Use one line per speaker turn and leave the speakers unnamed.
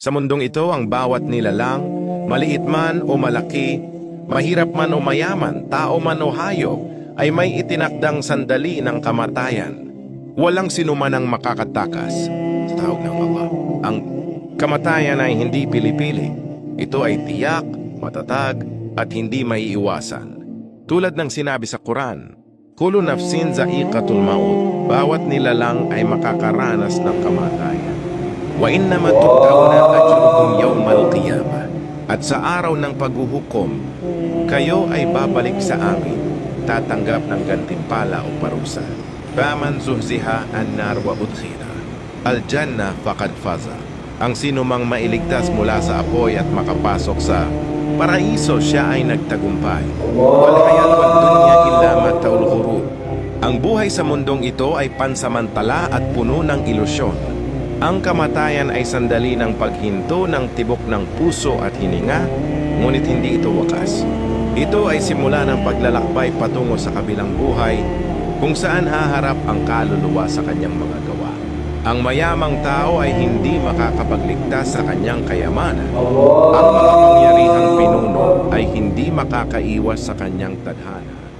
Sa mundong ito, ang bawat nilalang, maliit man o malaki, mahirap man o mayaman, tao man o hayop, ay may itinakdang sandali ng kamatayan. Walang sinuman ang makakatakas sa tawag ng Allah. Ang kamatayan ay hindi pili-pili. Ito ay tiyak, matatag, at hindi maiiwasan. Tulad ng sinabi sa Quran, "Kullu nafsin za'iqatul maut," bawat nilalang ay makakaranas ng kamatayan. "Wa innama tu'tawna ajrukum yawmal qiyamah." At sa araw ng paghuhukom, kayo ay babalik sa amin, tatanggap ng gantimpala o parusa. "Faman zuhziha an-nar wa udkhila al-jannah faqad faza." Ang sinumang mailigtas mula sa apoy at makapasok sa paraiso, siya ay nagtagumpay. Wal hayatud dunya illa mataul ghurur. Ang buhay sa mundong ito ay pansamantala at puno ng ilusyon. Ang kamatayan ay sandali ng paghinto ng tibok ng puso at hininga, ngunit hindi ito wakas. Ito ay simula ng paglalakbay patungo sa kabilang buhay, kung saan haharap ang kaluluwa sa kanyang mga gawa. Ang mayamang tao ay hindi makakapagligtas sa kanyang kayamanan. Ang makapangyarihang pinuno ay hindi makakaiwas sa kanyang tadhana.